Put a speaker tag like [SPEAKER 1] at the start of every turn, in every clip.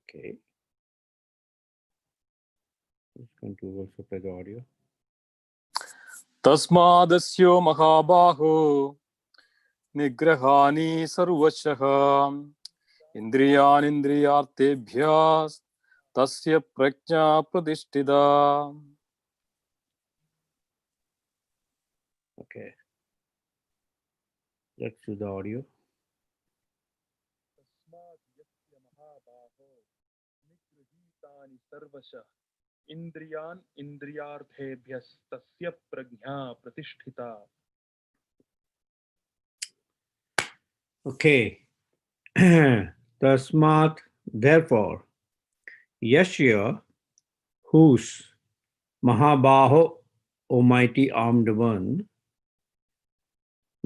[SPEAKER 1] Okay. Just going to also play the audio.
[SPEAKER 2] Tasmadasyo mahabaho nigrahani sarvashah indriyanindriyartebhyas tasya prajna pradishtida.
[SPEAKER 1] Okay. Let's do the audio.
[SPEAKER 2] Tasmadasya mahabaho nigrahitani sarvashah indriyan indriyarthebhyas tasya prajna pratishtita.
[SPEAKER 1] Okay. Tasmat, therefore, Yashya, whose Mahabaho, O mighty armed one,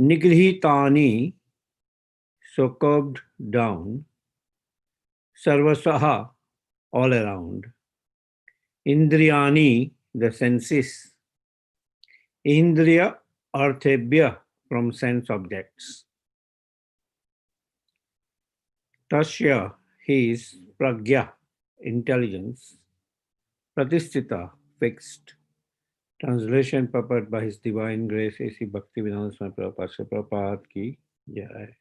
[SPEAKER 1] Nigrihitani, so curbed down, Sarvasaha, all around, Indriyani, the senses, Indriya Arthebhya, from sense objects. Tasya, his pragya, intelligence, pratisthita, fixed. Translation purport by His Divine Grace A.C. Bhaktivedanta Swami Prabhupada. Prabhupada ki jai.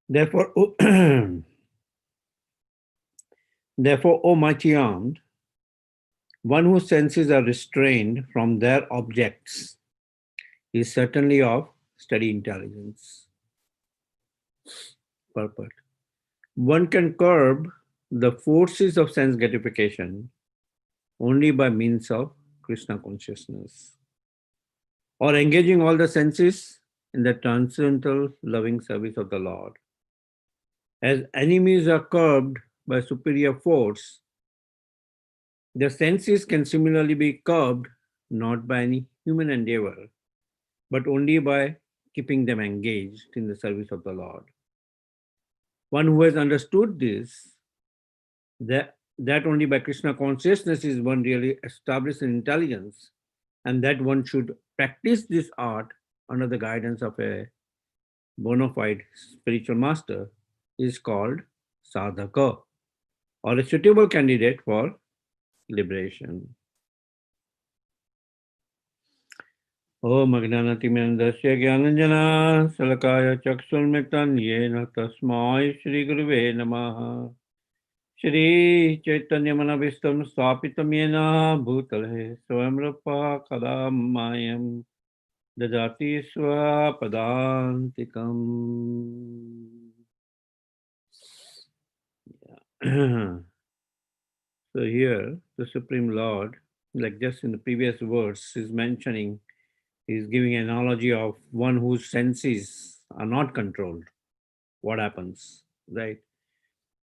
[SPEAKER 1] Therefore, therefore, O mighty armed, one whose senses are restrained from their objects is certainly of steady intelligence. Purport. One can curb the forces of sense gratification only by means of Krishna consciousness, or engaging all the senses in the transcendental loving service of the Lord. As enemies are curbed by superior force, the senses can similarly be curbed not by any human endeavor, but only by keeping them engaged in the service of the Lord. One who has understood this, that only by Krishna consciousness is one really established in intelligence, and that one should practice this art under the guidance of a bona fide spiritual master, is called sadhaka, or a suitable candidate for liberation. Om Agnanatimirandasya Gyananjana Salakaya Chakshurmitan Yena Tasmai Shri Guruve Namaha Shri Chaitanya Manavistam Swapitam Yena Bhutale Swamrapa Kadamayam Dadati Swapadantikam. So here, the Supreme Lord, like just in the previous verse, is mentioning, is giving an analogy of one whose senses are not controlled. What happens, right?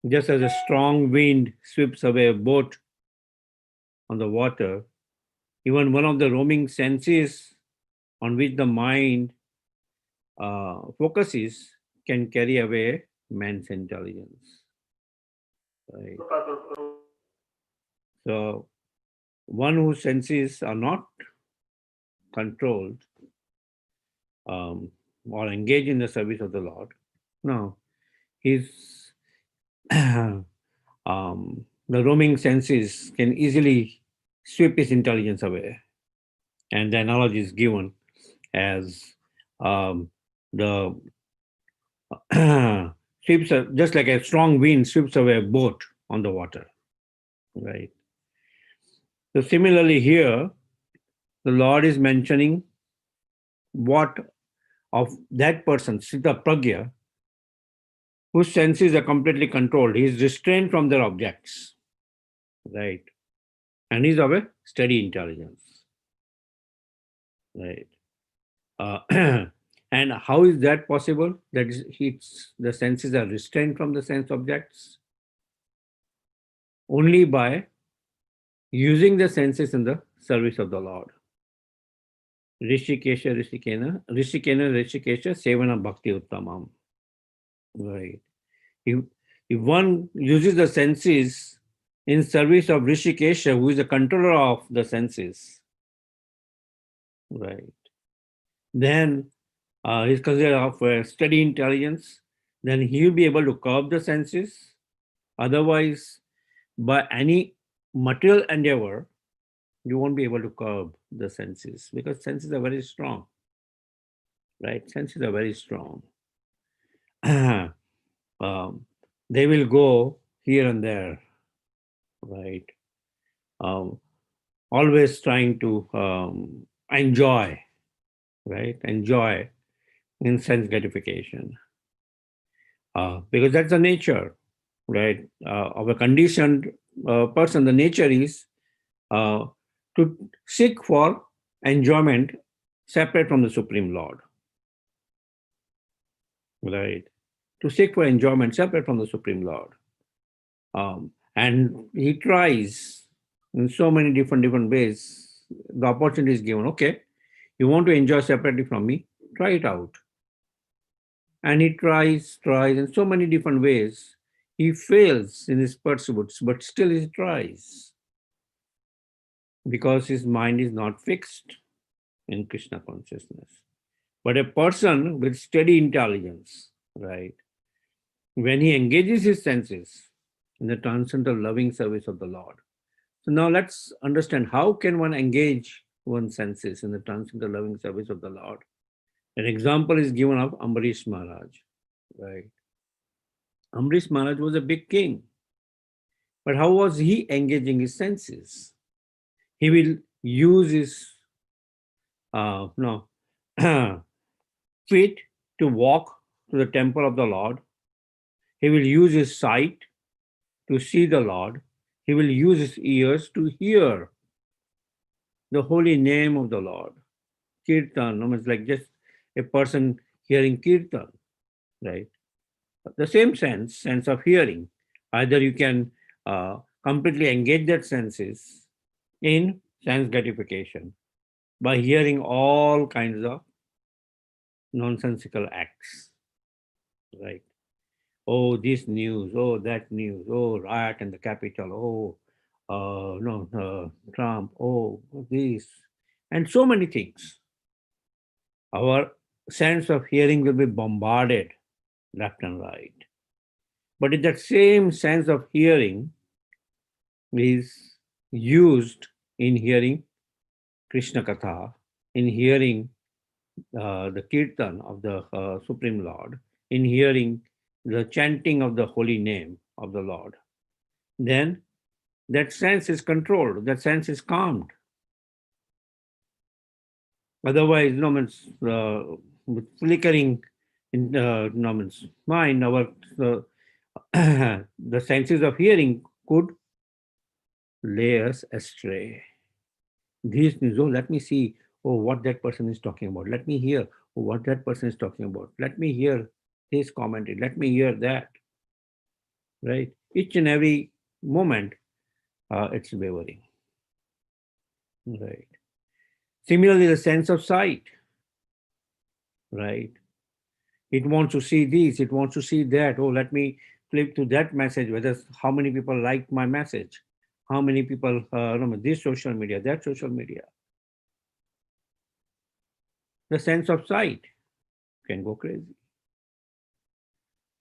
[SPEAKER 1] Just as a strong wind sweeps away a boat on the water, even one of the roaming senses on which the mind focuses can carry away man's intelligence. Right? So, one whose senses are not controlled or engaged in the service of the Lord, no, his the roaming senses can easily sweep his intelligence away. And the analogy is given as the sweeps, just like a strong wind sweeps away a boat on the water, right? So similarly here, the Lord is mentioning what of that person, Siddha Pragya, whose senses are completely controlled. He is restrained from their objects, right? And he's of a steady intelligence, right? And how is that possible? That is, the senses are restrained from the sense objects only by using the senses in the service of the Lord. Rishikesha, Rishikena, Sevana Bhakti Uttamam. Right. If one uses the senses in service of Rishikesha, who is the controller of the senses, right, then He's considered of steady intelligence, then he'll be able to curb the senses. Otherwise, by any material endeavor, you won't be able to curb the senses because senses are very strong, right? Senses are very strong. They will go here and there, right? Um, Always trying to enjoy, right? Enjoy in sense gratification. Because that's the nature, right? Of a conditioned person, the nature is uh, to seek for enjoyment separate from the Supreme Lord, right? To seek for enjoyment separate from the Supreme Lord. And he tries in so many different ways. The opportunity is given. Okay, you want to enjoy separately from me? Try it out. And he tries in so many different ways. He fails in his pursuits, but still he tries because his mind is not fixed in Krishna consciousness. But a person with steady intelligence, right, when he engages his senses in the transcendental loving service of the Lord. So now let's understand how can one engage one's senses in the transcendental loving service of the Lord. An example is given of Ambarish Maharaj, right? Ambarish Maharaj was a big king, but how was he engaging his senses? He will use his no feet to walk to the temple of the Lord. He will use his sight to see the Lord. He will use his ears to hear the holy name of the Lord. Kirtan, no, it's like just a person hearing kirtan, right? The same sense of hearing. Either you can completely engage that senses in sense gratification by hearing all kinds of nonsensical acts, right? Oh, this news, oh, that news, oh, riot in the capital, oh, no, Trump, oh, this, and so many things. Our sense of hearing will be bombarded left and right. But if that same sense of hearing is used in hearing Krishna Katha, in hearing the kirtan of the Supreme Lord, in hearing the chanting of the holy name of the Lord, then that sense is controlled, that sense is calmed. Otherwise, no means with flickering in no means mind, our the senses of hearing could lay us astray. These news, oh, let me see, oh, what that person is talking about. Let me hear what that person is talking about. Let me hear his commentary. Let me hear that. Right? Each and every moment, it's wavering. Right. Similarly, the sense of sight. Right. It wants to see this. It wants to see that. Oh, let me flip to that message. Whether how many people like my message, how many people this social media, that social media. The sense of sight can go crazy.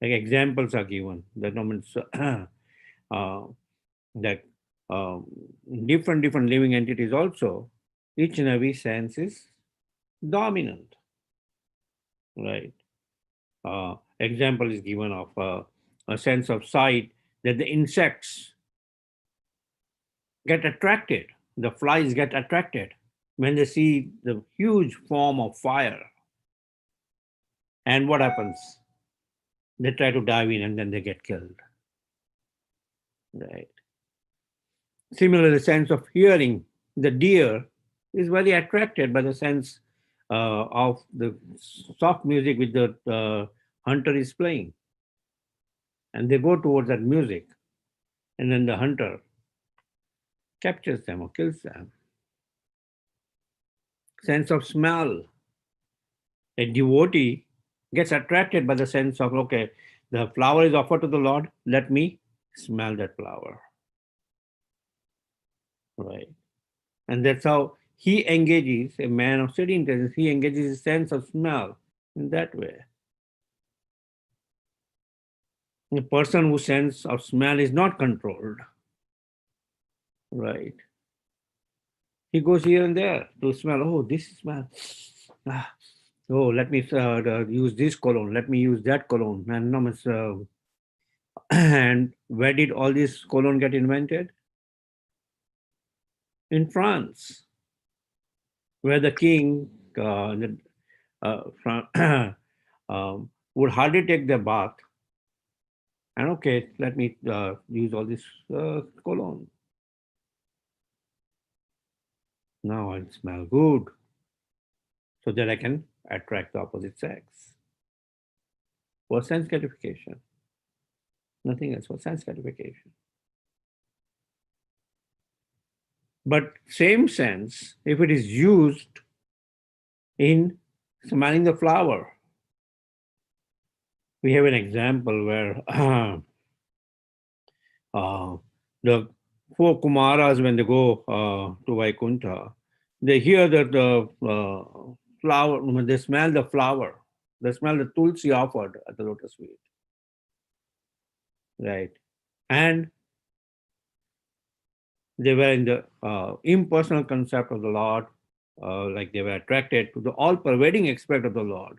[SPEAKER 1] Like examples are given. That means that different living entities also, each and every sense is dominant, right? Example is given of a sense of sight that the insects get attracted, the flies get attracted when they see the huge form of fire. And what happens? They try to dive in and then they get killed, right? Similarly, the sense of hearing, the deer is very attracted by the sense of the soft music which the hunter is playing. And they go towards that music, and then the hunter captures them or kills them. Sense of smell. A devotee gets attracted by the sense of, okay, the flower is offered to the Lord, let me smell that flower. Right. And that's how he engages, a man of steady intelligence, he engages his sense of smell. in that way. The person whose sense of smell is not controlled, right? He goes here and there to smell. Oh, this smell. Ah, oh, let me use this cologne. Let me use that cologne. And no, and where did all this cologne get invented? In France, where the king would hardly take the bath. And okay, let me use all this cologne. Now I smell good, so that I can attract the opposite sex. For sense gratification. Nothing else, for sense gratification. But same sense, if it is used in smelling the flower, we have an example where the four Kumaras, when they go to Vaikuntha, they hear that the flower, when they smell the flower, they smell the tulsi offered at the lotus feet. Right. And they were in the impersonal concept of the Lord, like they were attracted to the all-pervading aspect of the Lord.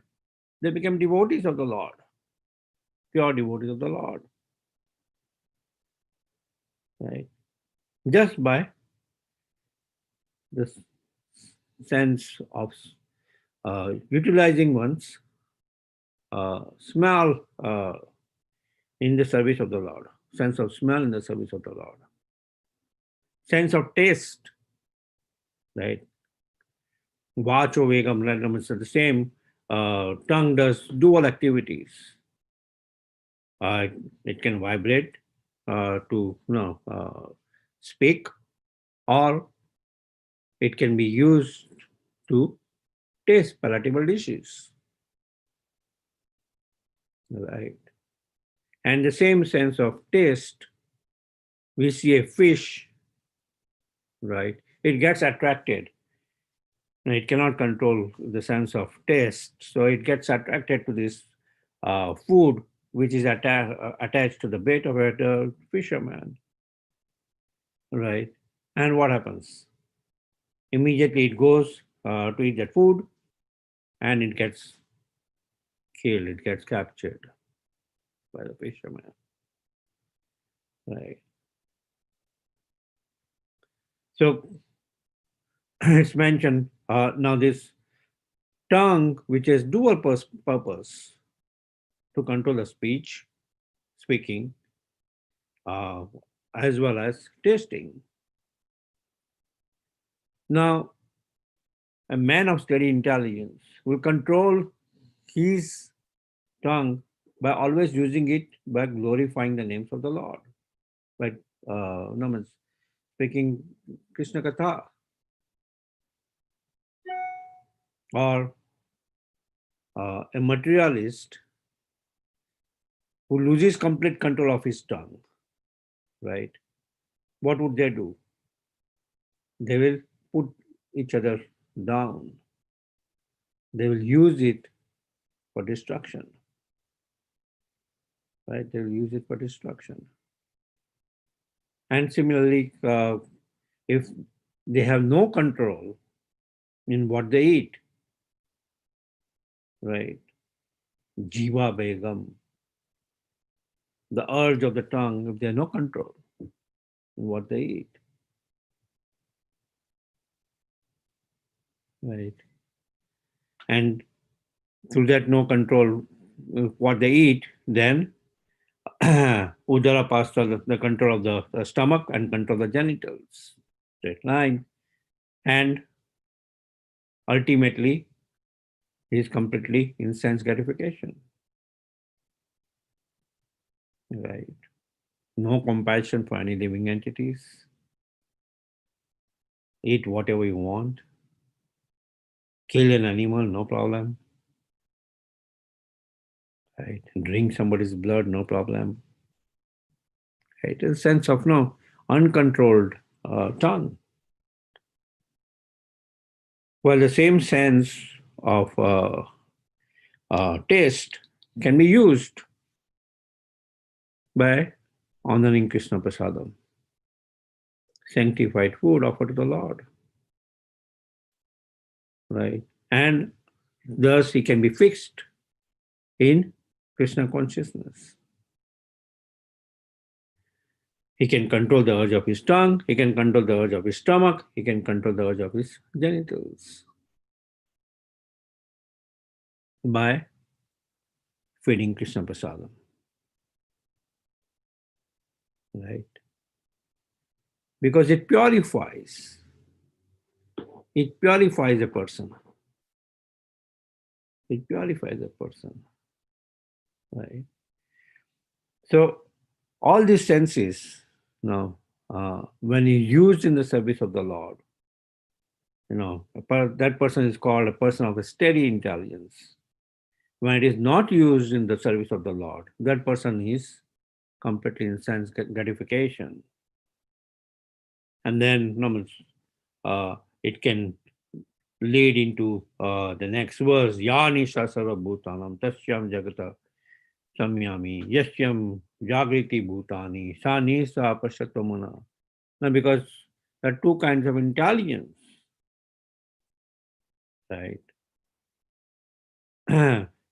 [SPEAKER 1] They became devotees of the Lord, pure devotees of the Lord. Right. Just by this sense of utilizing one's smell in the service of the Lord, sense of smell in the service of the Lord, sense of taste, right? Vacho vegam, the same tongue does dual activities. It can vibrate to speak, or it can be used to taste palatable dishes. Right. And the same sense of taste, we see a fish, right? It gets attracted. It cannot control the sense of taste. So it gets attracted to this food, which is attached to the bait of a fisherman, right? And what happens? Immediately it goes to eat that food, and it gets killed, it gets captured by the fisherman, right? So it's mentioned now this tongue, which has dual purpose to control the speaking, as well as tasting. Now, a man of steady intelligence will control his tongue by always using it by glorifying the names of the Lord, by speaking Krishna Katha, or a materialist who loses complete control of his tongue, right? What would they do? They will put each other down. They will use it for destruction, right? They will use it for destruction. And similarly, if they have no control in what they eat, right? Jiva Begam, the urge of the tongue, if they have no control in what they eat, right? And through that no control what they eat, then Udara Pasta, the control of the stomach and control of the genitals, straight line. And ultimately, he is completely in sense gratification, right? No compassion for any living entities. Eat whatever you want. Kill an animal, no problem. Right? Drink somebody's blood, no problem. Right? A sense of no uncontrolled tongue. Well, the same sense of taste can be used by honoring Krishna Prasadam, sanctified food offered to the Lord. Right? And thus he can be fixed in Krishna consciousness. He can control the urge of his tongue, he can control the urge of his stomach, he can control the urge of his genitals by feeding Krishna Prasadam. Right? Because it purifies. It purifies a person. It purifies a person. Right? So all these senses, when used in the service of the Lord, that person is called a person of a steady intelligence. When it is not used in the service of the Lord, that person is completely in sense gratification. And then it can lead into the next verse, Yani Shasara Bhutanam Tasyam Jagata Samyami Yasyam Jagriti Bhutani Sani Sa Pashatamana. Now, because there are two kinds of intelligence, right?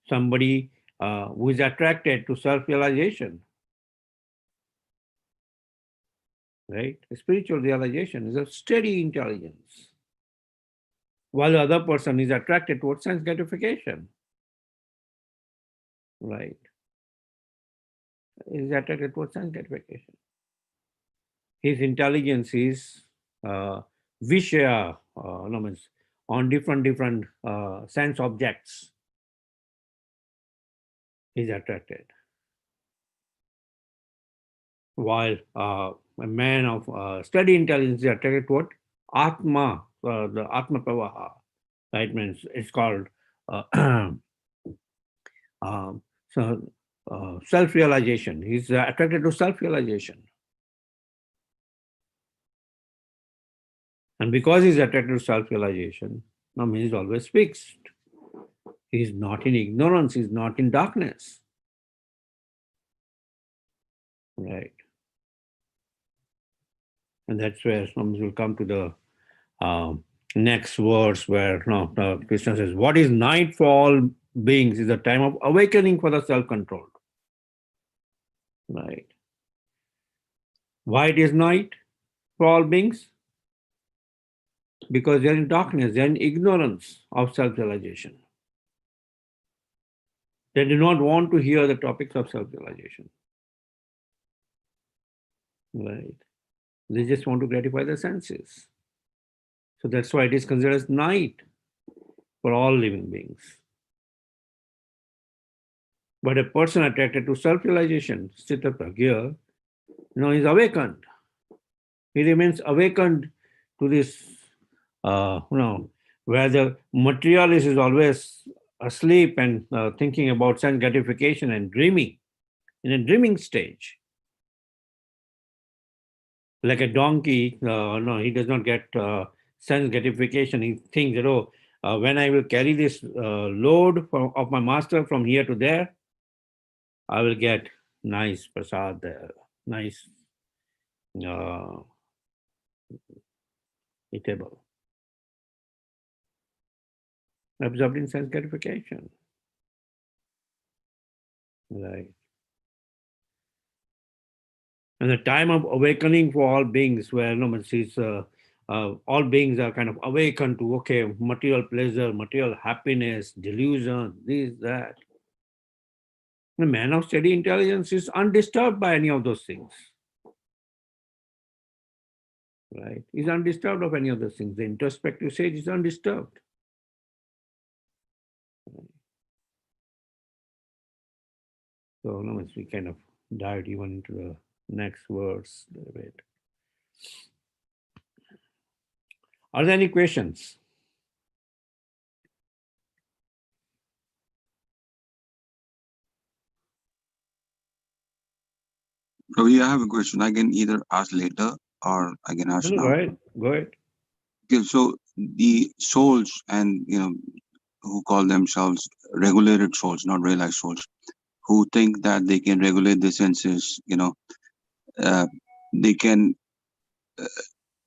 [SPEAKER 1] Somebody who is attracted to self-realization, right? Spiritual realization is a steady intelligence, while the other person is attracted towards sense gratification, right? Is attracted towards sense gratification. His intelligence is vishaya, means on different sense objects. Is attracted. While a man of steady intelligence is attracted to what? Atma, the Atma Pravaha. Right? Means it's called self-realization. He's attracted to self-realization. And because he's attracted to self-realization, now he is always fixed. He is not in ignorance, he is not in darkness. Right. And that's where we'll come to the next verse where Krishna says, what is night for all beings is a time of awakening for the self-control. Right. Why it is night for all beings? Because they're in darkness, they're in ignorance of self-realization. They do not want to hear the topics of self-realization. Right. They just want to gratify the senses. So that's why it is considered as night for all living beings. But a person attracted to self-realization, Sthita Pragya, is awakened. He remains awakened to this, where the materialist is always asleep and thinking about sense gratification and dreaming, in a dreaming stage. Like a donkey, he does not get sense gratification. He thinks that, when I will carry this load of my master from here to there, I will get nice prasad there, nice eatable. Absorbed in sense gratification. Right. And the time of awakening for all beings, where all beings are kind of awakened to, material pleasure, material happiness, delusion, this, that. The man of steady intelligence is undisturbed by any of those things. Right? He's undisturbed of any of those things. The introspective sage is undisturbed. So now we kind of dive even into the next verse. Are there any questions?
[SPEAKER 3] Ravi, I have a question. I can either ask later or I can ask now.
[SPEAKER 1] Go ahead.
[SPEAKER 3] Okay, so the souls and who call themselves regulated souls, not realized souls, who think that they can regulate the senses, they can,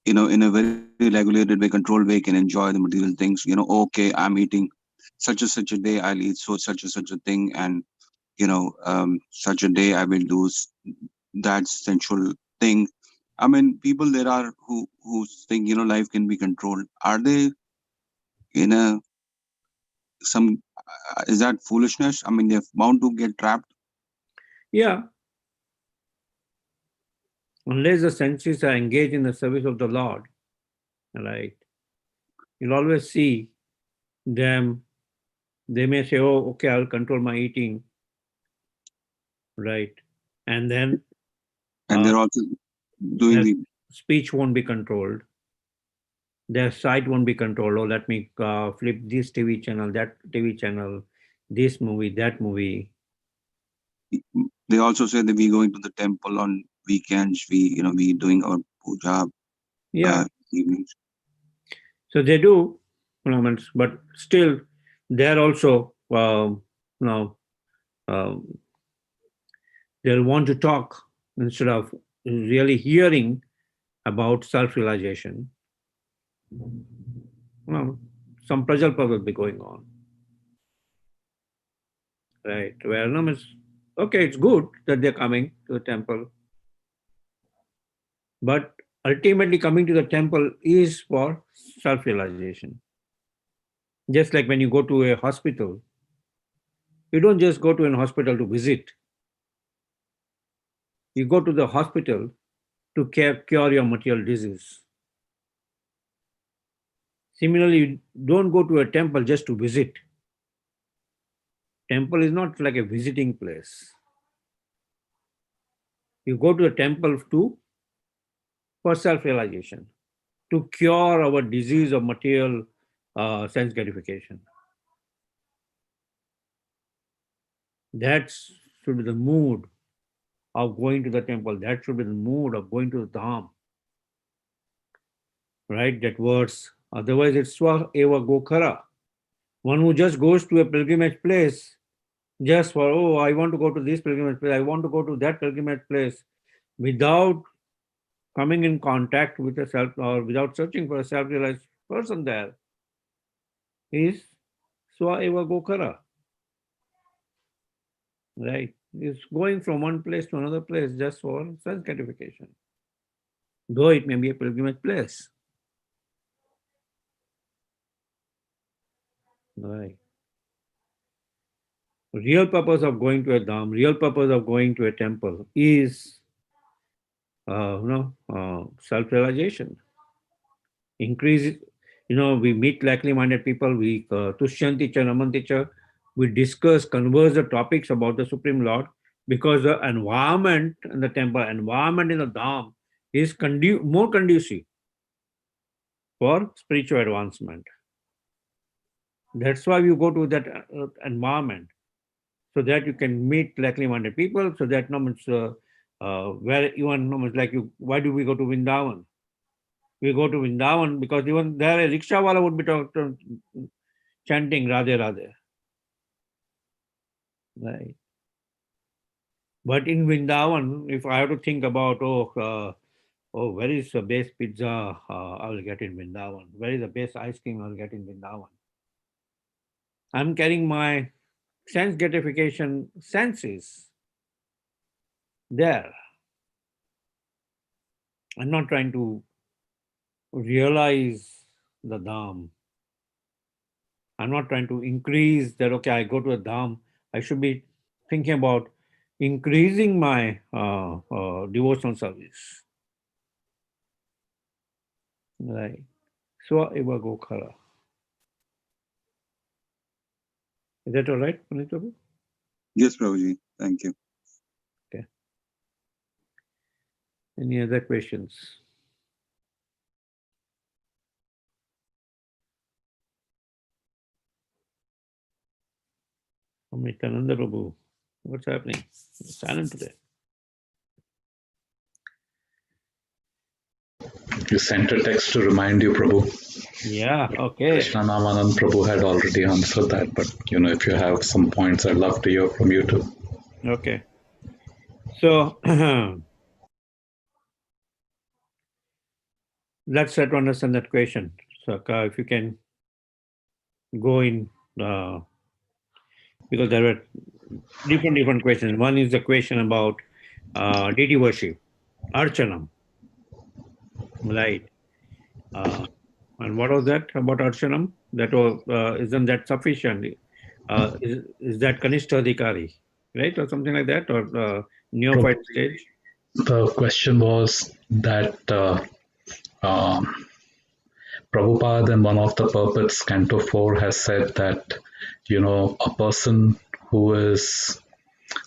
[SPEAKER 3] in a very regulated way, controlled way, can enjoy the material things. Okay, I'm eating such a day, I'll eat such a thing, and such a day I will do that sensual thing. I mean, people there are who think life can be controlled. Are they in a some? Is that foolishness? I mean, they're bound to get trapped.
[SPEAKER 1] Yeah. Unless the senses are engaged in the service of the Lord, right? You'll always see them. They may say, "Oh, okay, I'll control my eating," right? And then
[SPEAKER 3] And they're also doing
[SPEAKER 1] their
[SPEAKER 3] the
[SPEAKER 1] speech won't be controlled. Their sight won't be controlled. Oh, let me flip this TV channel, that TV channel, this movie, that movie.
[SPEAKER 3] they also say that we going to the temple on weekends, we doing our puja
[SPEAKER 1] Yeah.
[SPEAKER 3] evenings.
[SPEAKER 1] So they do moments, but still, they're also now they'll want to talk instead of really hearing about self-realization. Well, some prajalpa will be going on, right? Where no, it's okay. It's good that they're coming to the temple, but ultimately coming to the temple is for self-realization. Just like when you go to a hospital, you don't just go to an hospital to visit. You go to the hospital to cure your material disease. Similarly, you don't go to a temple just to visit. Temple is not like a visiting place. You go to a temple for self-realization, to cure our disease of material sense gratification. That should be the mood of going to the temple. That should be the mood of going to the dham. Right? That words. Otherwise, it's swa eva gokhara. One who just goes to a pilgrimage place just for, oh, I want to go to this pilgrimage place, I want to go to that pilgrimage place, without coming in contact with a self or without searching for a self-realized person there, is swa eva gokhara. Right? It's going from one place to another place just for sense gratification, though it may be a pilgrimage place. Right. Real purpose of going to a dham, real purpose of going to a temple is self-realization. Increase, we meet likely minded people, we tushyanti cha namanti cha, we discuss, converse the topics about the Supreme Lord, because the environment in the temple, environment in the dham is more conducive for spiritual advancement. That's why you go to that environment, so that you can meet likely minded people, so that where even like you, why do we go to Vrindavan? We go to Vrindavan because even there a rickshaw wala would be chanting Radhe Radhe. Right. But in Vrindavan, if I have to think about, where is the best pizza I will get in Vrindavan? Where is the best ice cream I will get in Vrindavan? I'm carrying my sense gratification senses there. I'm not trying to realize the dham. I'm not trying to increase that, okay, I go to a dham. I should be thinking about increasing my devotional service. Right. Swa eva gokhara. Is that all right, Puneet Prabhu?
[SPEAKER 3] Yes, Prabhuji. Thank you.
[SPEAKER 1] Okay. Any other questions? Amritananda Prabhu, what's happening? You're silent today.
[SPEAKER 4] You sent a text to remind you, Prabhu.
[SPEAKER 1] Yeah, okay.
[SPEAKER 4] Krishna Namanand Prabhu had already answered that, but if you have some points, I'd love to hear from you too.
[SPEAKER 1] Okay. So let's try to understand that question. So if you can go in, because there were different questions. One is the question about deity worship, Archanam, right? And what was that about Archanam? That was, isn't that sufficient? Is that Kanishta Adhikari, right? Or something like that? Or neophyte stage?
[SPEAKER 4] The question was that Prabhupada in one of the purports, Canto 4, has said that, a person who is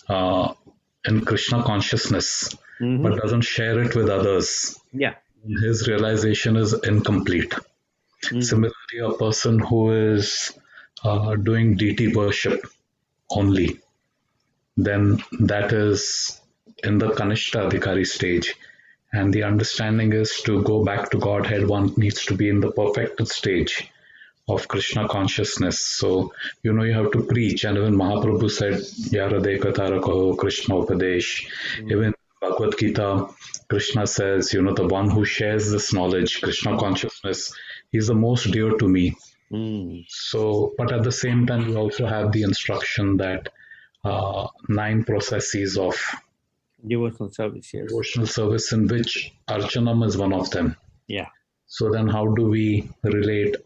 [SPEAKER 4] in Krishna consciousness but doesn't share it with others,
[SPEAKER 1] Yeah.
[SPEAKER 4] his realization is incomplete. Similarly, a person who is doing deity worship only, then that is in the Kanishta Adhikari stage. And the understanding is to go back to Godhead, one needs to be in the perfected stage of Krishna consciousness. So, you have to preach. And even Mahaprabhu said, Yarade Katara Kaho, Krishna Upadesh. Even Bhagavad Gita, Krishna says, the one who shares this knowledge, Krishna consciousness, is the most dear to me. So, but at the same time, we also have the instruction that 9 processes of
[SPEAKER 1] Devotional service, yes.
[SPEAKER 4] devotional service, in which Archanam is one of them.
[SPEAKER 1] Yeah.
[SPEAKER 4] So then how do we relate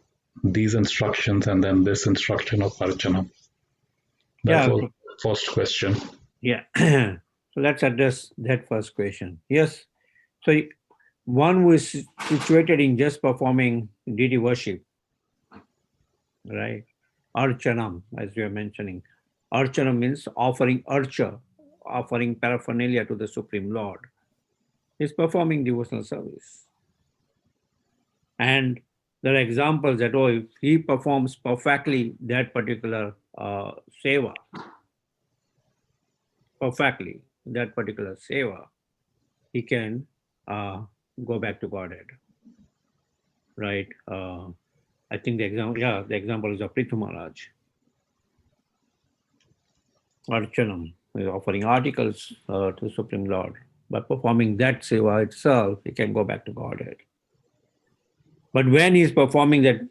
[SPEAKER 4] these instructions and then this instruction of Archanam? That was the first question.
[SPEAKER 1] Yeah. So let's address that first question. Yes. So one who is situated in just performing deity worship, right? Archanam, as we are mentioning. Archanam means offering archa, offering paraphernalia to the Supreme Lord. He's performing devotional service. And there are examples that, if he performs perfectly that particular seva, he can go back to Godhead, right? I think the example is of Prithu Maharaj. Archanam, offering articles to the Supreme Lord. By performing that seva itself, he can go back to Godhead. But when he's performing that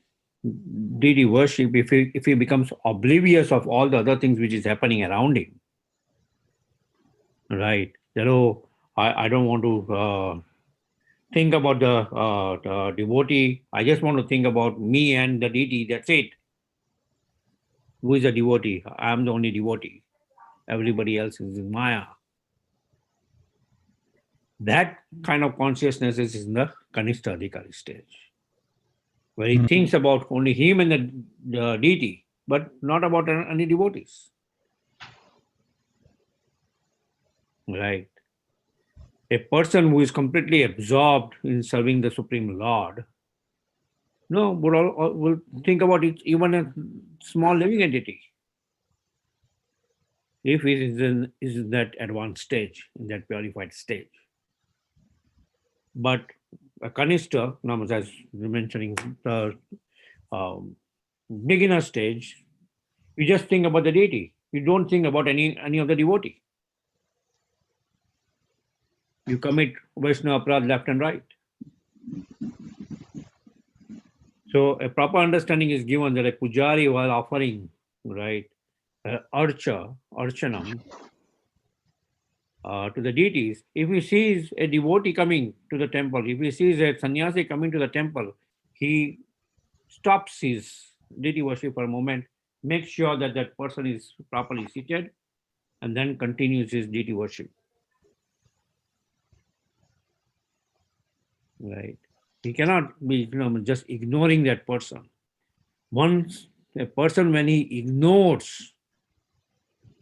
[SPEAKER 1] deity worship, if he becomes oblivious of all the other things which is happening around him, right? That, I don't want to think about the devotee. I just want to think about me and the deity. That's it. Who is a devotee? I'm the only devotee. Everybody else is in Maya. That kind of consciousness is in the Kanishta Adhikari stage, where he thinks about only him and the deity, but not about any devotees. Right? A person who is completely absorbed in serving the Supreme Lord, will think about it, even a small living entity, if he is in that advanced stage, in that purified stage. But a Kanishta, as you're mentioning, the beginner stage, you just think about the deity. You don't think about any of the devotee. You commit Vaishnava Aparadh left and right. So a proper understanding is given that a pujari, while offering, right, archanam to the deities, if he sees a devotee coming to the temple, if he sees a sannyasi coming to the temple, he stops his deity worship for a moment, makes sure that that person is properly seated, and then continues his deity worship. Right? He cannot be just ignoring that person. Once a person, when he ignores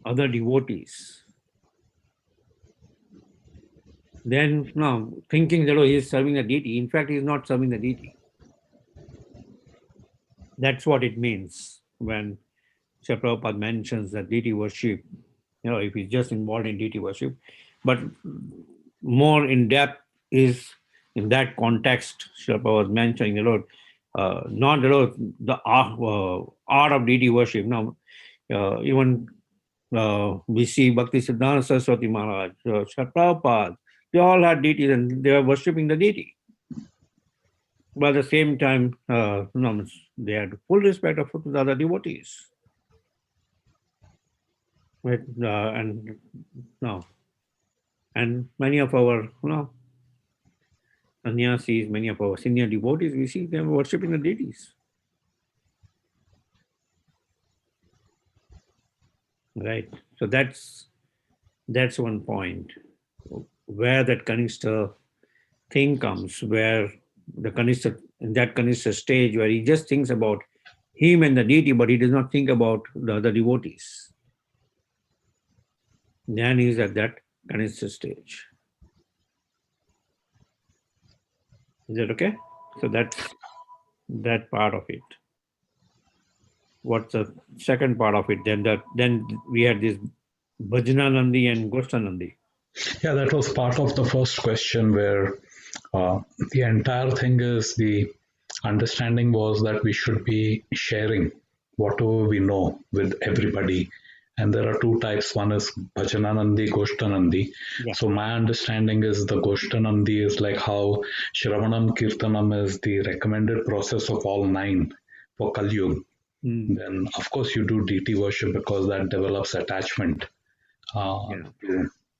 [SPEAKER 1] other devotees, then thinking that he is serving the deity, in fact he is not serving the deity. That's what it means when Sri Prabhupada mentions that deity worship, if he's just involved in deity worship, but more in depth is in that context, Srila was mentioning not the art of deity worship. Now, even we see Bhakti Siddhanta Saraswati Maharaj, Srila Prabhupada, they all had deities and they were worshipping the deity. But at the same time, they had full respect for the other devotees. Right? And many of our sannyasis, many of our senior devotees, we see them worshipping the deities. Right. So that's one point where that Kanishta thing comes, where the Kanishta, in that Kanishta stage where he just thinks about him and the deity, but he does not think about the other devotees. Then he is at that Kanishta stage. Is that okay? So that's that part of it. What's the second part of it? Then we had this Bhajananandi and Ghostanandi.
[SPEAKER 4] Yeah, that was part of the first question where the entire thing is the understanding was that we should be sharing whatever we know with everybody. And there are two types. One is Bhajananandi, Goshtanandi.
[SPEAKER 1] Yeah.
[SPEAKER 4] So my understanding is the Goshtanandi is like how Shravanam Kirtanam is the recommended process of all 9 for Kali Yuga. Then of course you do deity worship because that develops attachment to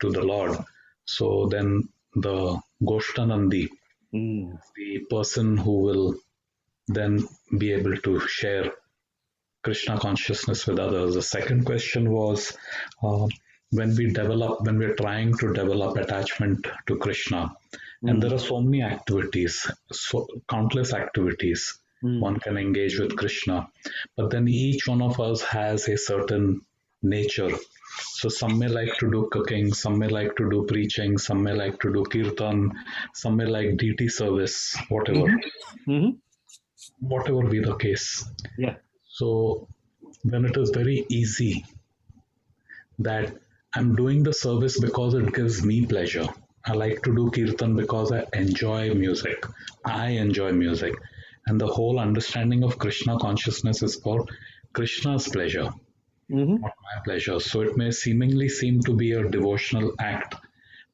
[SPEAKER 4] the Lord. So then the Goshtanandi, the person who will then be able to share Krishna consciousness with others. The second question was when we're trying to develop attachment to Krishna, and there are so many activities, countless activities one can engage with Krishna, but then each one of us has a certain nature. So some may like to do cooking, some may like to do preaching, some may like to do kirtan, some may like deity service, whatever. Whatever be the case.
[SPEAKER 1] Yeah.
[SPEAKER 4] So then it is very easy that I'm doing the service because it gives me pleasure. I like to do kirtan because I enjoy music. And the whole understanding of Krishna consciousness is for Krishna's pleasure, not my pleasure. So it may seemingly seem to be a devotional act,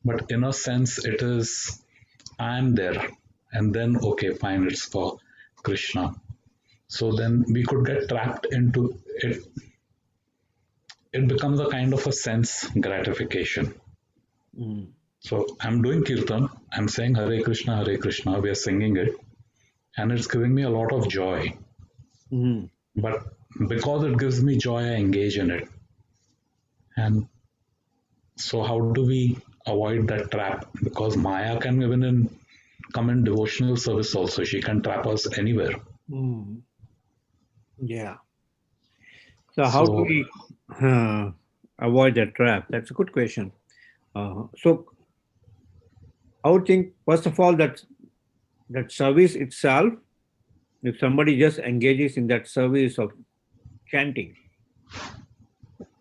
[SPEAKER 4] but in a sense it is, I'm there, and then okay, fine, it's for Krishna. So then we could get trapped into it. It becomes a kind of a sense gratification. So I'm doing kirtan, I'm saying Hare Krishna, we are singing it, and it's giving me a lot of joy. But because it gives me joy, I engage in it. And so how do we avoid that trap? Because Maya can even come in devotional service also. She can trap us anywhere.
[SPEAKER 1] Yeah. So how do we avoid that trap? That's a good question. So I would think, first of all, that service itself, if somebody just engages in that service of chanting,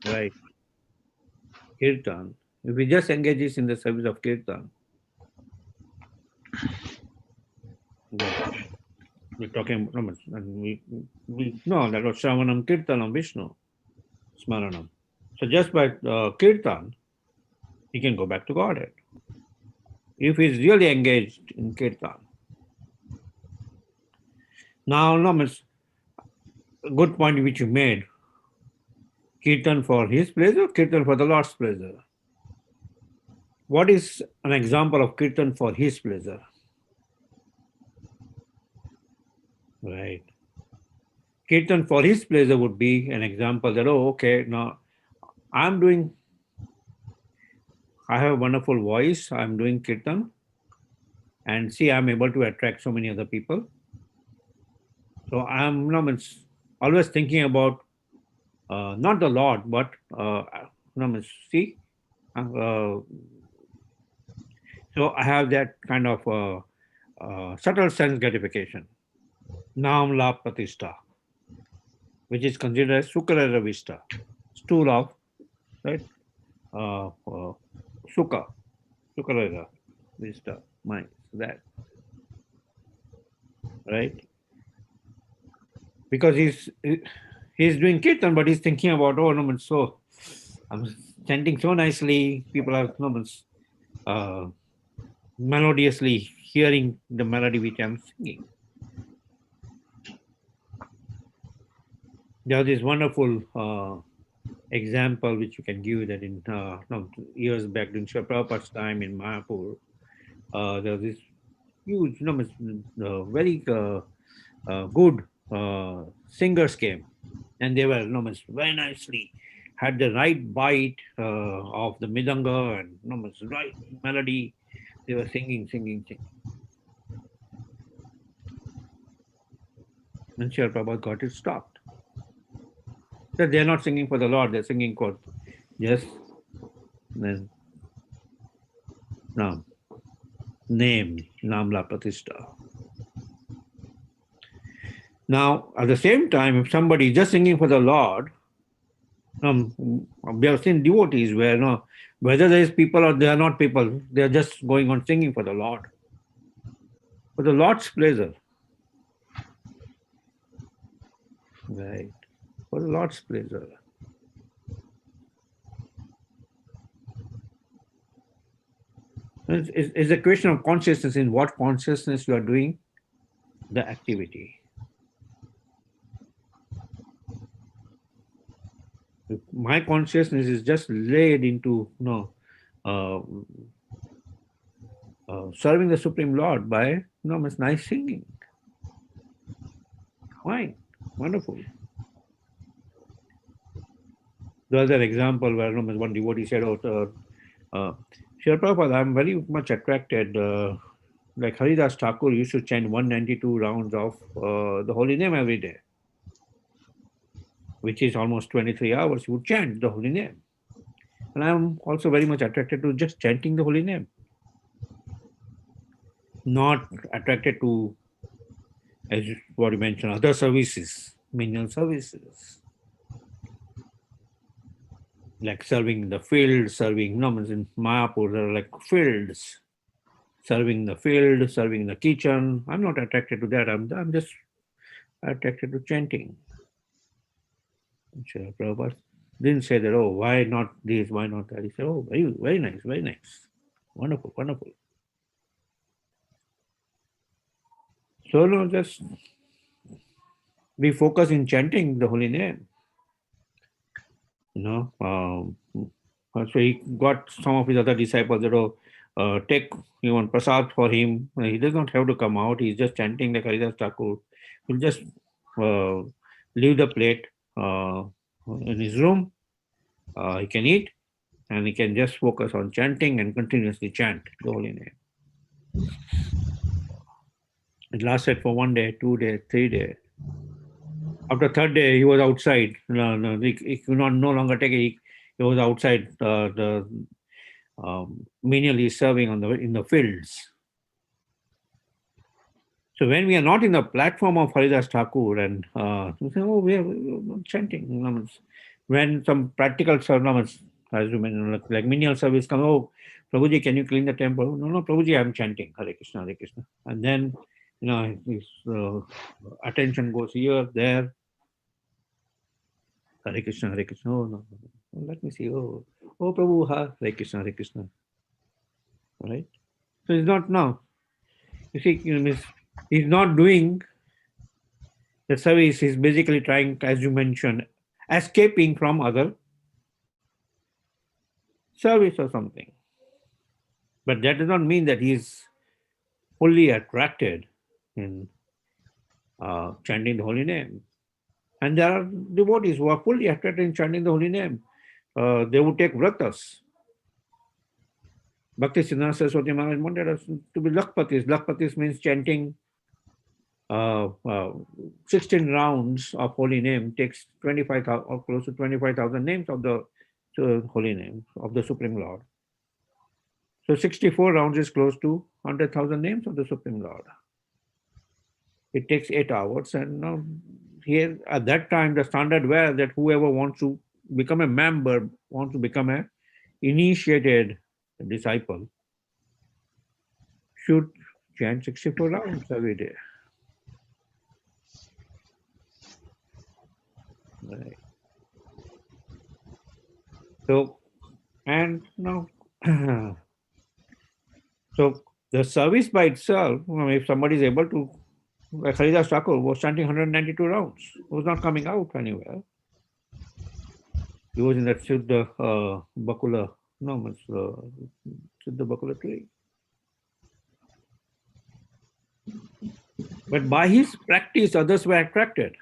[SPEAKER 1] right, kirtan, if he just engages in the service of kirtan, we're talking, and we know that was Shravanam Kirtanam Vishnu Smaranam. So just by kirtan, he can go back to Godhead. If he's really engaged in kirtan. Now, a good point which you made, kirtan for his pleasure, kirtan for the Lord's pleasure. What is an example of kirtan for his pleasure? Right. Kirtan for his pleasure would be an example that, now I have a wonderful voice, I'm doing kirtan, and see, I'm able to attract so many other people. So I'm always thinking about not the Lord, but so I have that kind of subtle sense gratification. Nam la pratishta, which is considered as Sukarara Vista, stool of, right? Sukarara Vista, my that, right? Because he's doing kirtan, but he's thinking about, oh no, so I'm chanting so nicely. People are melodiously hearing the melody which I'm singing. There was this wonderful example which you can give that in years back during Srila Prabhupada's time in Mayapur, there was this huge, very good singers came, and they were very nicely had the right bite of the midanga and right melody. They were singing. And Srila Prabhupada got it stopped. That they're not singing for the Lord, they're singing for just then name, Namla Pratishta. Now, at the same time, if somebody is just singing for the Lord, we have seen devotees where whether there is people or they are not people, they are just going on singing for the Lord. For the Lord's pleasure. Right. For the Lord's pleasure. It's a question of consciousness, in what consciousness you are doing the activity. If my consciousness is just laid into serving the Supreme Lord by nice singing. Fine, wonderful. The other example where one devotee said, Srila Prabhupada, I'm very much attracted, like Haridas Thakur used to chant 192 rounds of the holy name every day, which is almost 23 hours. He would chant the holy name. And I'm also very much attracted to just chanting the holy name. Not attracted to, as what you mentioned, other services, menial services. Like serving in the field, serving, in Mayapur, there are like fields. Serving the field, serving the kitchen. I'm not attracted to that. I'm just attracted to chanting. Srila Prabhupada didn't say that, oh, why not this, why not that? He said, oh, very, very nice, very nice. Wonderful, wonderful. So just we focus in chanting the holy name. So he got some of his other disciples that take even prasad for him. He does not have to come out. He's just chanting like Haridas Thakur. He'll just leave the plate in his room. He can eat, and he can just focus on chanting and continuously chant the holy name. It lasted for 1 day, 2 days, 3 days. After third day, he was outside. He could not no longer take it. He was outside menially serving in the fields. So when we are not in the platform of Haridas Thakur and we say, oh, we are chanting. When some practical service, as you mentioned, like menial service comes, oh, Prabhuji, can you clean the temple? No, Prabhuji, I'm chanting Hare Krishna, Hare Krishna. And then, his attention goes here, there. Hare Krishna, Hare Krishna. Oh, no. Let me see. Oh, Prabhu, Hare Krishna, Hare Krishna. Right? So it's not now. You see, he's not doing the service. He's basically trying, as you mentioned, escaping from other service or something. But that does not mean that he's fully attracted in chanting the holy name. And there are devotees who are fully attracted in chanting the holy name. They would take vratas. Bhakti Siddhanta Saraswati Maharaj wanted us to be Lakpatis. Lakpatis means chanting 16 rounds of holy name takes 25,000 or close to 25,000 names of the holy name of the Supreme Lord. So 64 rounds is close to 100,000 names of the Supreme Lord. It takes 8 hours, and here at that time the standard was that whoever wants to become a member, wants to become a initiated disciple, should chant 64 rounds every day. Right. So, and now, so the service by itself, I mean, if somebody is able to, like Haridas Thakur was chanting 192 rounds, he was not coming out anywhere. He was in that Siddha Bakula, no, it's Siddha Bakula tree. But by his practice, others were attracted.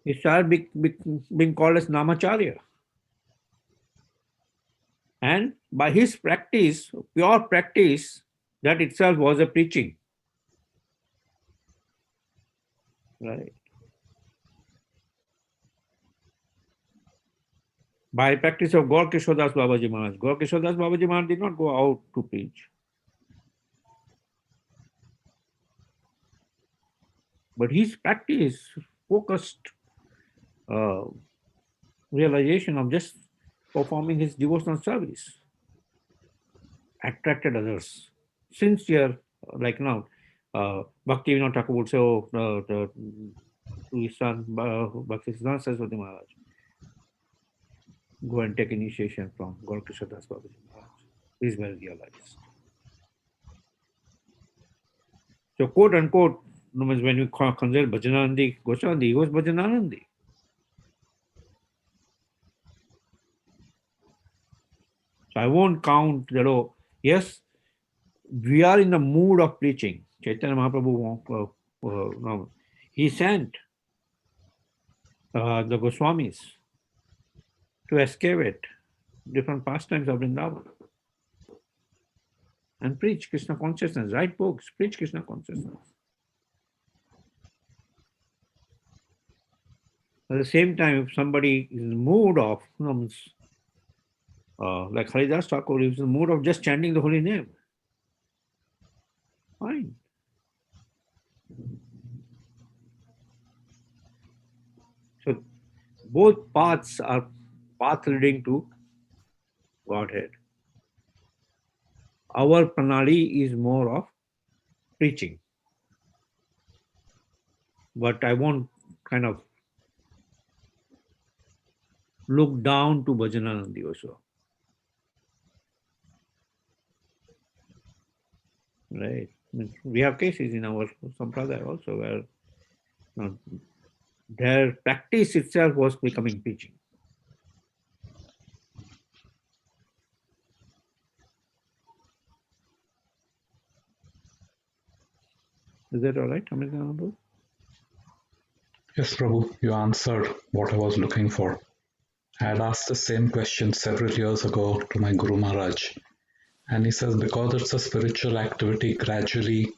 [SPEAKER 1] He started being called as Namacharya. And by his practice, pure practice, that itself was a preaching. Right. By practice of Gaur Kishodas Babaji Maharaj. Gaur Kishodas Babaji Maharaj did not go out to preach. But his practice, focused realization of just performing his devotional service, attracted others. Sincere, like now, Bhakti Vinod Thakur would say, to his son, Bhakti Siddhanta Saraswati Maharaj, go and take initiation from Gaur Kishodas Babaji Maharaj. He is well realized. So, quote unquote, when you consider Bhajananandi Goswami, he was Bhajananandi. So I won't count that, oh, yes, we are in the mood of preaching. Chaitanya Mahaprabhu, no, he sent the Goswamis to excavate different pastimes of Vrindavan and preach Krishna consciousness, write books, preach Krishna consciousness. At the same time, if somebody is in the mood of, like Haridas Thakur, is in the mood of just chanting the holy name, fine. So both paths are path leading to Godhead. Our pranali is more of preaching. But I won't kind of look down to Bhajananandi also. Right. I mean, we have cases in our sampradaya also where their practice itself was becoming preaching. Is that all right, Amit?
[SPEAKER 4] Yes, Prabhu, you answered what I was looking for. I had asked the same question several years ago to my Guru Maharaj. And he says, because it's a spiritual activity, gradually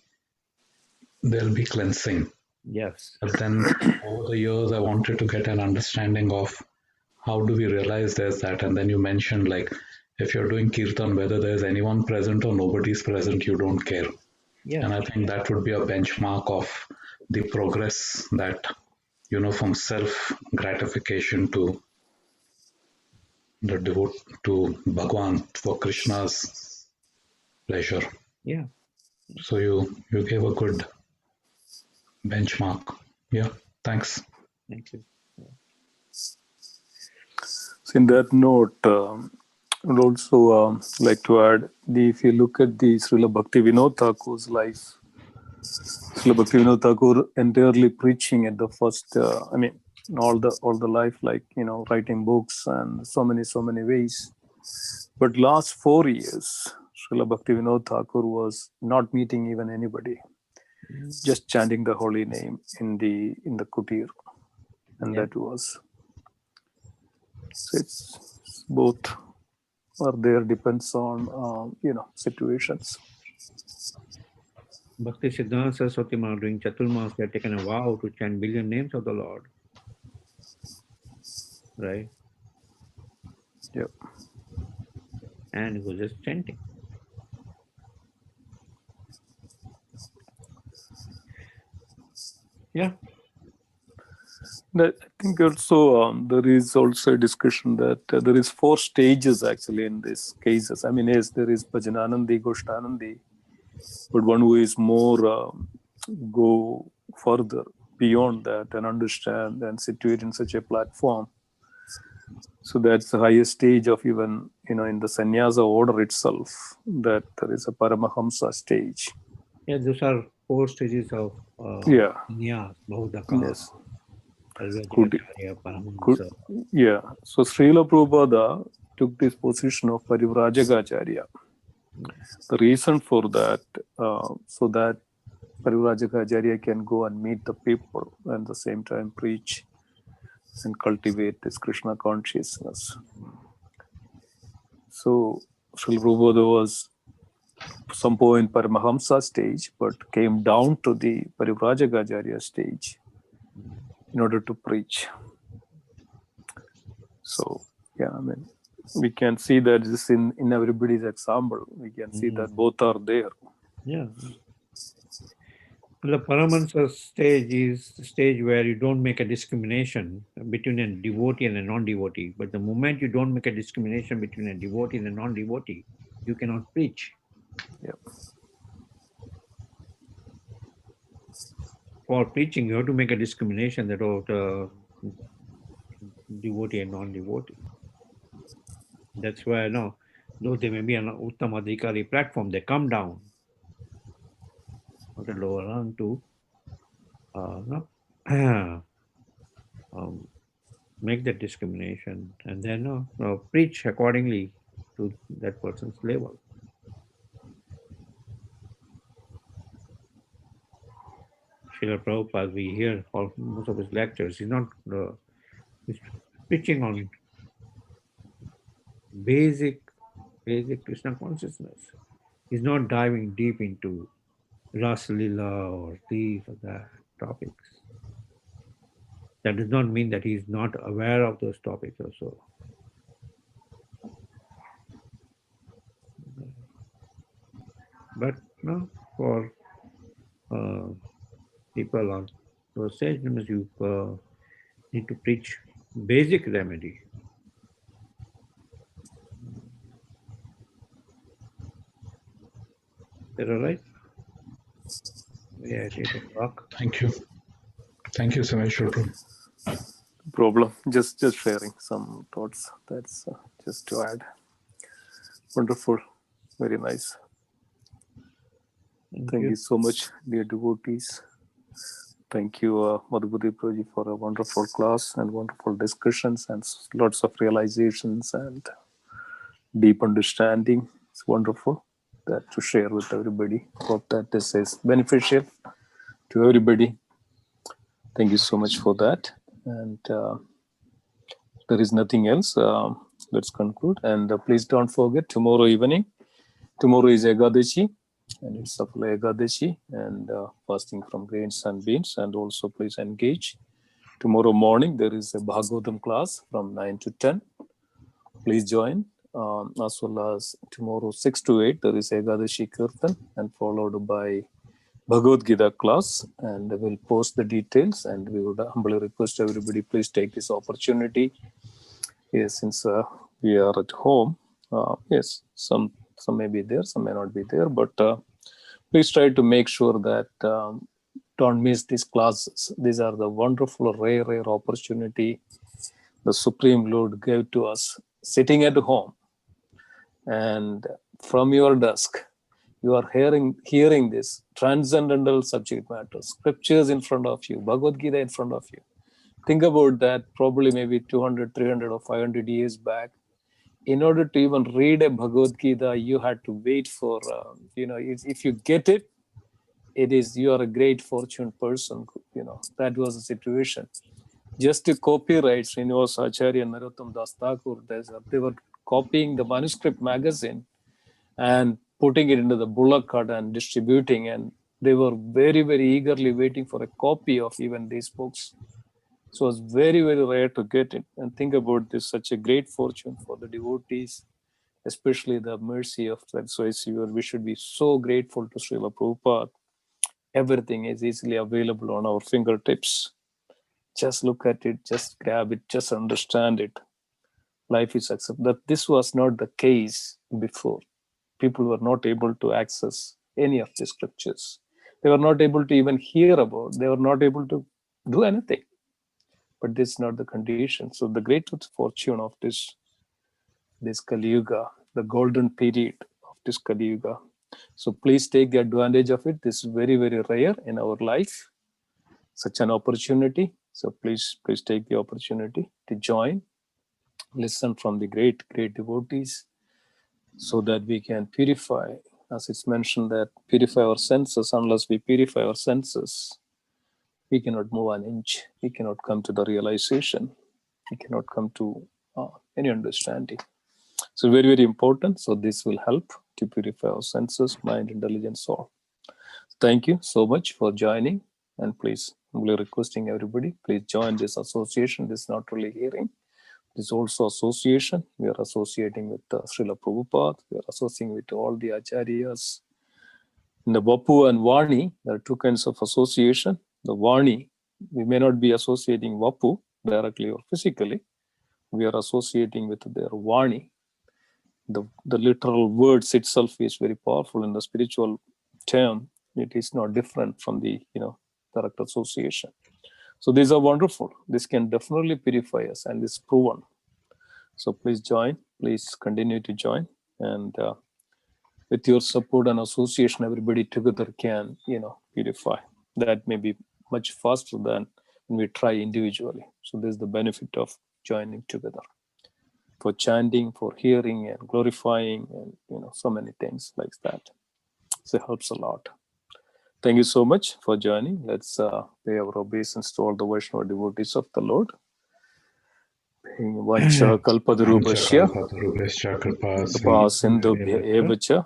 [SPEAKER 4] there'll be cleansing.
[SPEAKER 1] Yes.
[SPEAKER 4] But then over the years, I wanted to get an understanding of how do we realize there's that. And then you mentioned, like, if you're doing kirtan, whether there's anyone present or nobody's present, you don't care.
[SPEAKER 1] Yes.
[SPEAKER 4] And I think that would be a benchmark of the progress that, from self-gratification to the devote to Bhagwan for Krishna's pleasure.
[SPEAKER 1] Yeah.
[SPEAKER 4] So you gave a good benchmark. Yeah, thanks.
[SPEAKER 1] Thank you.
[SPEAKER 2] So in that note, I would also like to add, if you look at the Srila Bhakti Vinod Thakur's life, Srila Bhakti Vinod Thakur entirely preaching at the first, all the life, like, writing books and so many ways. But last 4 years, Srila Bhakti Vinod Thakur was not meeting even anybody, just chanting the holy name in the kutir, and that was. So it's both are there, depends on situations.
[SPEAKER 1] Bhakti Siddhanta Saraswati Maharaj doing Chaturmas, they had taken a vow to chant billion names of the Lord. Right?
[SPEAKER 2] Yep.
[SPEAKER 1] And he was just chanting. Yeah.
[SPEAKER 2] I think also there is also a discussion that there is 4 stages actually in these cases. Yes, there is Bhajananandi, Goshtanandi, but one who is more go further beyond that and understand and situate in such a platform. So that's the highest stage of even, in the sannyasa order itself, that there is a Paramahamsa stage.
[SPEAKER 1] Yeah, those are 4 stages of
[SPEAKER 2] Yeah.
[SPEAKER 1] sannyas, Bauddhaka,
[SPEAKER 2] Yes. Good.
[SPEAKER 1] Parivrajakacharya,
[SPEAKER 2] Good.
[SPEAKER 1] Paramahamsa.
[SPEAKER 2] Yeah. So Srila Prabhupada took this position of Parivrajakacharya. The reason for that, so that Parivrajakacharya can go and meet the people and at the same time preach and cultivate this Krishna consciousness. So Srila Prabhupada was some point Paramahamsa stage, but came down to the Parivrajakacharya stage in order to preach. So, yeah, I mean, we can see that this in everybody's example. We can see that both are there.
[SPEAKER 1] Yeah. The Paramahansa stage is the stage where you don't make a discrimination between a devotee and a non-devotee. But the moment you don't make a discrimination between a devotee and a non-devotee, you cannot preach.
[SPEAKER 2] Yep.
[SPEAKER 1] For preaching, you have to make a discrimination that devotee and non-devotee. That's why, though they may be on an Uttamadhikari platform, they come down at a lower rung to make that discrimination and then preach accordingly to that person's level. Srila Prabhupada, we hear most of his lectures, he's not he's preaching on basic Krishna consciousness. He's not diving deep into Rasa Lila or these or that topics. That does not mean that he's not aware of those topics also. But for people on those stage, you need to preach basic remedy. Is that all right? Yeah, at 8 o'clock.
[SPEAKER 4] Thank you. Thank you, Sameshwar Prabhu.
[SPEAKER 2] Problem. Just sharing some thoughts. That's just to add. Wonderful. Very nice. Thank you so much, dear devotees. Thank you, Madhupati Prabhuji, for a wonderful class and wonderful discussions and lots of realizations and deep understanding. It's wonderful that to share with everybody. Hope that this is beneficial to everybody. Thank you so much for that. And there is nothing else. Let's conclude. And please don't forget, tomorrow evening. Tomorrow is Ekadashi. And it's Safla Ekadashi and fasting from grains and beans. And also please engage. Tomorrow morning, there is a Bhagavatam class from 9 to 10. Please join. As well as tomorrow 6 to 8, there is Ekadashi Kirtan and followed by Bhagavad Gita class. And we'll post the details. And we would humbly request everybody, please take this opportunity. Yes, since we are at home. Yes, some may be there, some may not be there, but please try to make sure that don't miss these classes. These are the wonderful, rare opportunity the Supreme Lord gave to us, sitting at home, and from your desk, you are hearing this transcendental subject matter, scriptures in front of you, Bhagavad Gita in front of you. Think about that, probably maybe 200, 300 or 500 years back. In order to even read a Bhagavad Gita, you had to wait for, if you get it, you are a great fortune person. That was the situation. Just to copyright Srinivas Acharya and Narottam Das Thakur, they were copying the manuscript magazine and putting it into the bullock cart and distributing. And they were very, very eagerly waiting for a copy of even these books. So it's very, very rare to get it. And think about this, such a great fortune for the devotees, especially the mercy of that. So we should be so grateful to Srila Prabhupada. Everything is easily available on our fingertips. Just look at it, just grab it, just understand it. Life is accepted. That this was not the case before. People were not able to access any of the scriptures. They were not able to even hear about. They were not able to do anything. But this is not the condition. So the great fortune of this Kali Yuga, the golden period of this Kali Yuga. So please take the advantage of it. This is very, very rare in our life, such an opportunity. So please take the opportunity to join, listen from the great devotees, so that we can purify, as it's mentioned, that purify our senses. Unless we purify our senses, we cannot move an inch. We cannot come to the realization. We cannot come to any understanding. So very, very important. So this will help to purify our senses, mind, intelligence, soul. Thank you so much for joining. And please, we're requesting everybody, please join this association. This is not really hearing. This is also association. We are associating with Srila Prabhupada. We are associating with all the acharyas. In the Vapu and Vani, there are two kinds of association. The Vani, we may not be associating Vapu directly or physically. We are associating with their Vani. The literal words itself is very powerful. In the spiritual term, it is not different from the direct association. So these are wonderful. This can definitely purify us, and it's proven. So please join. Please continue to join, and with your support and association, everybody together can purify. That may be much faster than when we try individually. So this is the benefit of joining together, for chanting, for hearing and glorifying, and so many things like that. So it helps a lot. Thank you so much for joining. Let's pay our obeisance to all the Vaishnava devotees of the Lord. Vancha kalpadarubhashya kripa sindhubhya evacha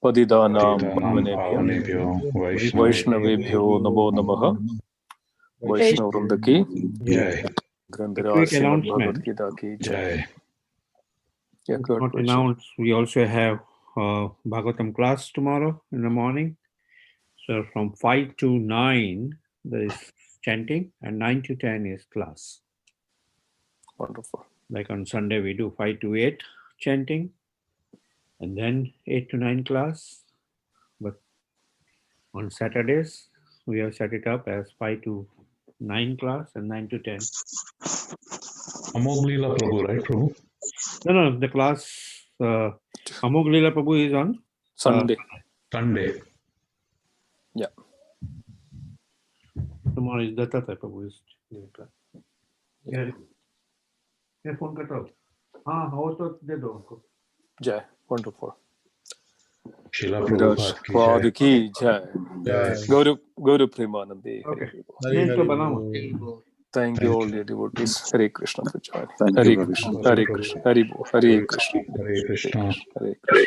[SPEAKER 2] padidanam pavanebhyo Vaishnavebhyo namo namaha. Vaishnava Vrinda ki
[SPEAKER 4] Jai.
[SPEAKER 1] Quick
[SPEAKER 2] Srimad
[SPEAKER 1] announcement.
[SPEAKER 2] Bhagavad Gita ki jai.
[SPEAKER 4] Jai.
[SPEAKER 2] Yeah, good.
[SPEAKER 1] Not announced. We also have Bhagavatam class tomorrow in the morning. So from 5 to 9, there is chanting, and 9 to 10 is class.
[SPEAKER 2] Wonderful.
[SPEAKER 1] Like on Sunday, we do 5 to 8 chanting, and then 8 to 9 class. But on Saturdays, we have set it up as 5 to 9 class and 9 to 10.
[SPEAKER 4] Amog Leela Prabhu, right, Prabhu?
[SPEAKER 1] No, the class, Amog Leela Prabhu is on
[SPEAKER 2] Sunday.
[SPEAKER 4] Sunday.
[SPEAKER 2] Yeah.
[SPEAKER 1] Tomorrow is Dattata Prabhu is doing class. Yeah. Phone cut off. House to de do uनको.
[SPEAKER 2] Jai. Wonderful.
[SPEAKER 4] Srila Prabhupada
[SPEAKER 2] Ki
[SPEAKER 4] ki
[SPEAKER 2] jai. Guru Premanandi.
[SPEAKER 1] Okay.
[SPEAKER 2] Thank you all the devotees. Hare Krishna for joining.
[SPEAKER 3] Thank you
[SPEAKER 2] Hare
[SPEAKER 3] very
[SPEAKER 2] Krishna.
[SPEAKER 3] much.
[SPEAKER 2] Hare Krishna. Hare Krishna.
[SPEAKER 4] Hare Krishna.
[SPEAKER 2] Hare Krishna.